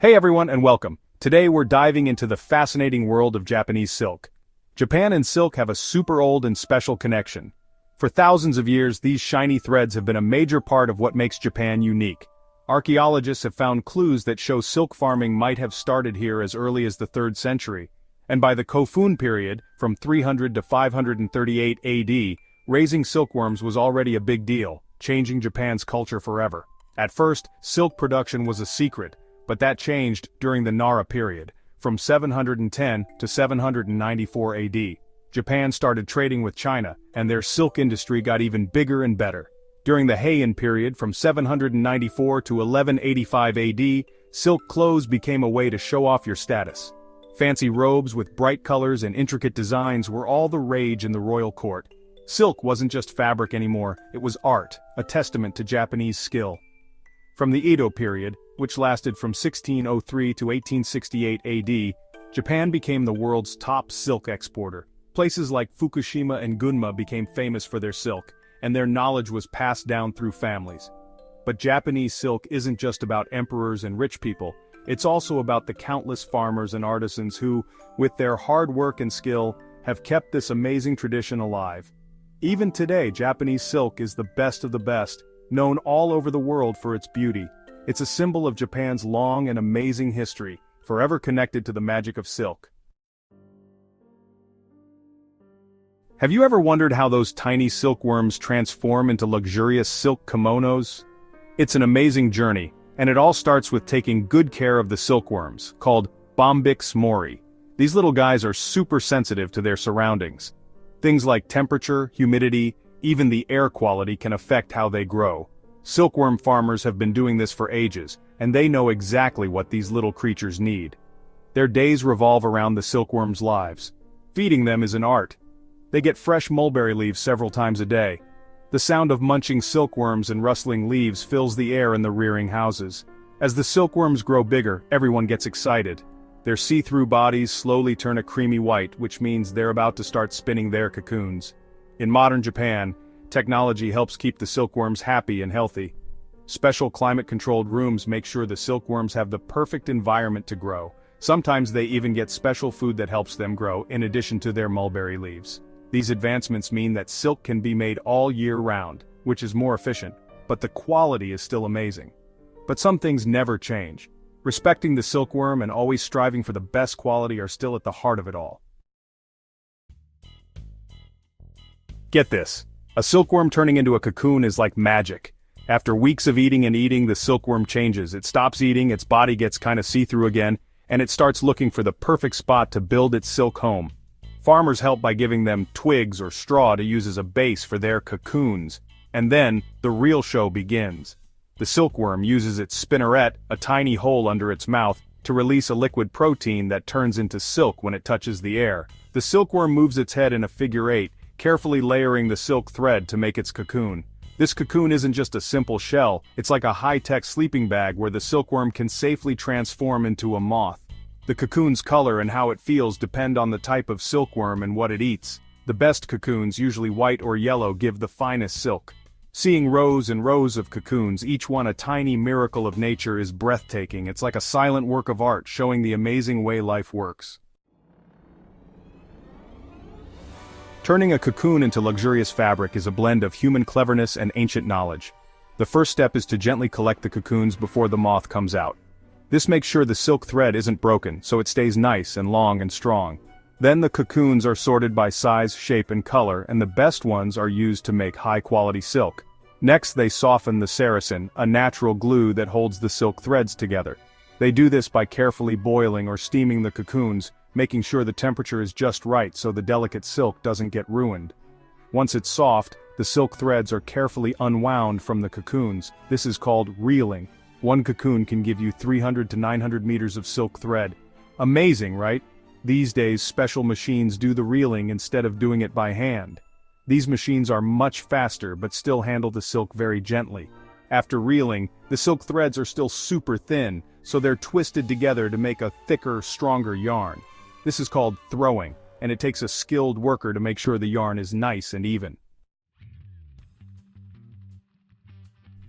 Hey everyone and welcome. Today we're diving into the fascinating world of Japanese silk. Japan and silk have a super old and special connection. For thousands of years, these shiny threads have been a major part of what makes Japan unique. Archaeologists have found clues that show silk farming might have started here as early as the 3rd century. And by the Cocoon period, from 300 to 538 AD, raising silkworms was already a big deal, changing Japan's culture forever. At first, silk production was a secret, but that changed during the Nara period, from 710 to 794 AD. Japan started trading with China, and their silk industry got even bigger and better. During the Heian period from 794 to 1185 AD, silk clothes became a way to show off your status. Fancy robes with bright colors and intricate designs were all the rage in the royal court. Silk wasn't just fabric anymore, it was art, a testament to Japanese skill. From the Edo period, which lasted from 1603 to 1868 AD, Japan became the world's top silk exporter. Places like Fukushima and Gunma became famous for their silk, and their knowledge was passed down through families. But Japanese silk isn't just about emperors and rich people, it's also about the countless farmers and artisans who, with their hard work and skill, have kept this amazing tradition alive. Even today, Japanese silk is the best of the best, known all over the world for its beauty. It's a symbol of Japan's long and amazing history, forever connected to the magic of silk. Have you ever wondered how those tiny silkworms transform into luxurious silk kimonos? It's an amazing journey, and it all starts with taking good care of the silkworms, called Bombyx mori. These little guys are super sensitive to their surroundings. Things like temperature, humidity, even the air quality can affect how they grow. Silkworm farmers have been doing this for ages, and they know exactly what these little creatures need. Their days revolve around the silkworms' lives. Feeding them is an art. They get fresh mulberry leaves several times a day. The sound of munching silkworms and rustling leaves fills the air in the rearing houses. As the silkworms grow bigger, everyone gets excited. Their see-through bodies slowly turn a creamy white, which means they're about to start spinning their cocoons. In modern Japan, technology helps keep the silkworms happy and healthy. Special climate-controlled rooms make sure the silkworms have the perfect environment to grow. Sometimes they even get special food that helps them grow, in addition to their mulberry leaves. These advancements mean that silk can be made all year round, which is more efficient, but the quality is still amazing. But some things never change. Respecting the silkworm and always striving for the best quality are still at the heart of it all. Get this. A silkworm turning into a cocoon is like magic. After weeks of eating and eating, the silkworm changes. It stops eating, its body gets kinda see-through again, and it starts looking for the perfect spot to build its silk home. Farmers help by giving them twigs or straw to use as a base for their cocoons. And then, the real show begins. The silkworm uses its spinneret, a tiny hole under its mouth, to release a liquid protein that turns into silk when it touches the air. The silkworm moves its head in a figure 8, carefully layering the silk thread to make its cocoon. This cocoon isn't just a simple shell, it's like a high-tech sleeping bag where the silkworm can safely transform into a moth. The cocoon's color and how it feels depend on the type of silkworm and what it eats. The best cocoons, usually white or yellow, give the finest silk. Seeing rows and rows of cocoons, each one a tiny miracle of nature, is breathtaking. It's like a silent work of art showing the amazing way life works. Turning a cocoon into luxurious fabric is a blend of human cleverness and ancient knowledge. The first step is to gently collect the cocoons before the moth comes out. This makes sure the silk thread isn't broken, so it stays nice and long and strong. Then the cocoons are sorted by size, shape, and color, and the best ones are used to make high-quality silk. Next, they soften the saracen, a natural glue that holds the silk threads together. They do this by carefully boiling or steaming the cocoons, making sure the temperature is just right so the delicate silk doesn't get ruined. Once it's soft, the silk threads are carefully unwound from the cocoons. This is called reeling. One cocoon can give you 300 to 900 meters of silk thread. Amazing, right? These days, special machines do the reeling instead of doing it by hand. These machines are much faster but still handle the silk very gently. After reeling, the silk threads are still super thin, so they're twisted together to make a thicker, stronger yarn. This is called throwing, and it takes a skilled worker to make sure the yarn is nice and even.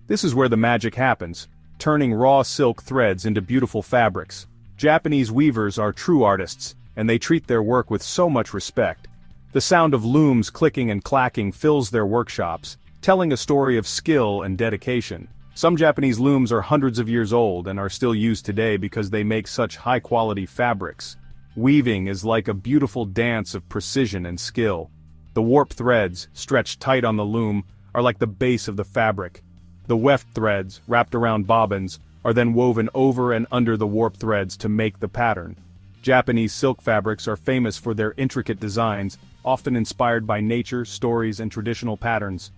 This is where the magic happens. turning raw silk threads into beautiful fabrics. Japanese weavers are true artists, and they treat their work with so much respect. The sound of looms clicking and clacking fills their workshops, telling a story of skill and dedication. Some Japanese looms are hundreds of years old and are still used today because they make such high-quality fabrics. Weaving is like a beautiful dance of precision and skill. The warp threads, stretched tight on the loom, are like the base of the fabric. The weft threads, wrapped around bobbins, are then woven over and under the warp threads to make the pattern. Japanese silk fabrics are famous for their intricate designs, often inspired by nature, stories, and traditional patterns.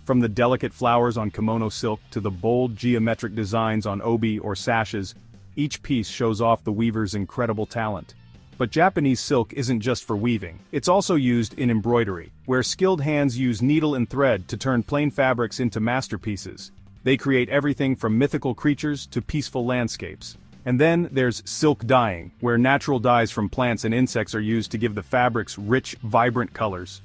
From the delicate flowers on kimono silk to the bold geometric designs on obi or sashes, each piece shows off the weaver's incredible talent. But Japanese silk isn't just for weaving, it's also used in embroidery, where skilled hands use needle and thread to turn plain fabrics into masterpieces. They create everything from mythical creatures to peaceful landscapes. And then there's silk dyeing, where natural dyes from plants and insects are used to give the fabrics rich, vibrant colors.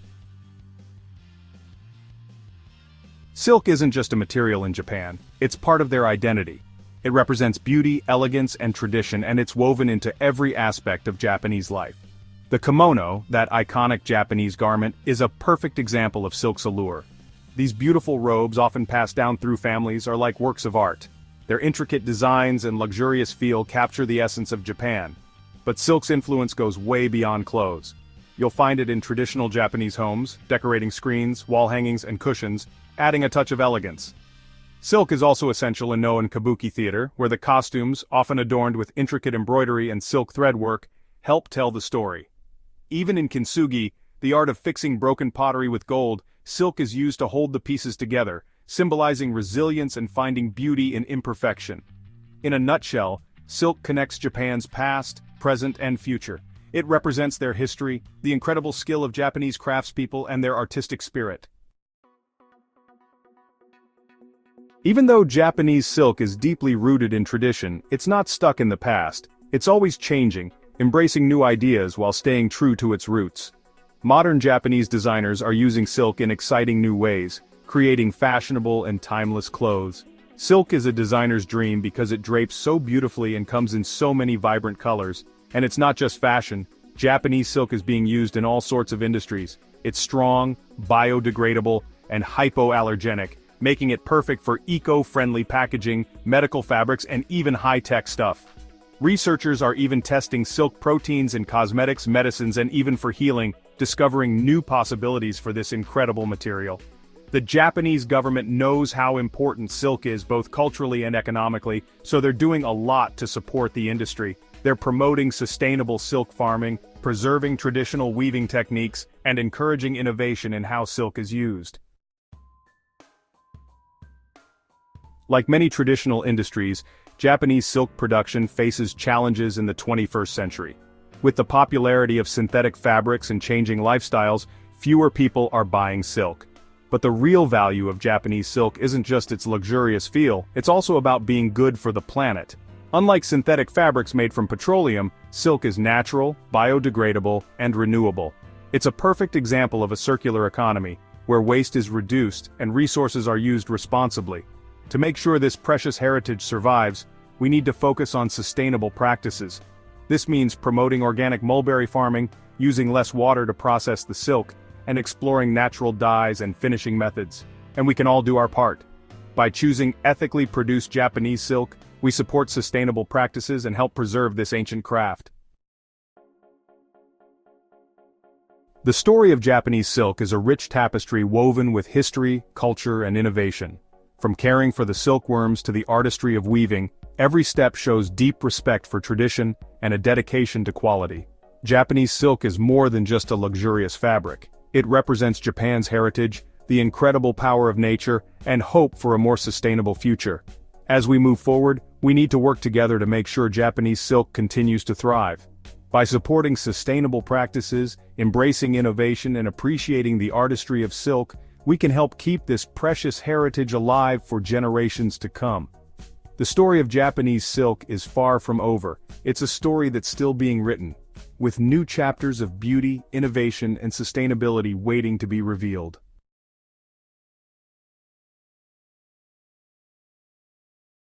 Silk isn't just a material in Japan, it's part of their identity. It represents beauty, elegance, and tradition, and it's woven into every aspect of Japanese life. The kimono, that iconic Japanese garment, is a perfect example of silk's allure. These beautiful robes, often passed down through families, are like works of art. Their intricate designs and luxurious feel capture the essence of Japan. But silk's influence goes way beyond clothes. You'll find it in traditional Japanese homes, decorating screens, wall hangings, and cushions, adding a touch of elegance. Silk is also essential in Noh and kabuki theater, where the costumes, often adorned with intricate embroidery and silk thread work, help tell the story. Even in kintsugi, the art of fixing broken pottery with gold, silk is used to hold the pieces together, symbolizing resilience and finding beauty in imperfection. In a nutshell, silk connects Japan's past, present, and future. It represents their history, the incredible skill of Japanese craftspeople, and their artistic spirit. Even though Japanese silk is deeply rooted in tradition, it's not stuck in the past. It's always changing, embracing new ideas while staying true to its roots. Modern Japanese designers are using silk in exciting new ways, creating fashionable and timeless clothes. Silk is a designer's dream because it drapes so beautifully and comes in so many vibrant colors. And it's not just fashion. Japanese silk is being used in all sorts of industries. It's strong, biodegradable, and hypoallergenic, making it perfect for eco-friendly packaging, medical fabrics, and even high-tech stuff. Researchers are even testing silk proteins in cosmetics, medicines, and even for healing, discovering new possibilities for this incredible material. The Japanese government knows how important silk is both culturally and economically, so they're doing a lot to support the industry. They're promoting sustainable silk farming, preserving traditional weaving techniques, and encouraging innovation in how silk is used. Like many traditional industries, Japanese silk production faces challenges in the 21st century. With the popularity of synthetic fabrics and changing lifestyles, fewer people are buying silk. But the real value of Japanese silk isn't just its luxurious feel, it's also about being good for the planet. Unlike synthetic fabrics made from petroleum, silk is natural, biodegradable, and renewable. It's a perfect example of a circular economy, where waste is reduced and resources are used responsibly. To make sure this precious heritage survives, we need to focus on sustainable practices. This means promoting organic mulberry farming, using less water to process the silk, and exploring natural dyes and finishing methods. And we can all do our part. By choosing ethically produced Japanese silk, we support sustainable practices and help preserve this ancient craft. The story of Japanese silk is a rich tapestry woven with history, culture, and innovation. From caring for the silkworms to the artistry of weaving, every step shows deep respect for tradition and a dedication to quality. Japanese silk is more than just a luxurious fabric. It represents Japan's heritage, the incredible power of nature, and hope for a more sustainable future. As we move forward, we need to work together to make sure Japanese silk continues to thrive. By supporting sustainable practices, embracing innovation, and appreciating the artistry of silk, we can help keep this precious heritage alive for generations to come. The story of Japanese silk is far from over. It's a story that's still being written, with new chapters of beauty, innovation, and sustainability waiting to be revealed.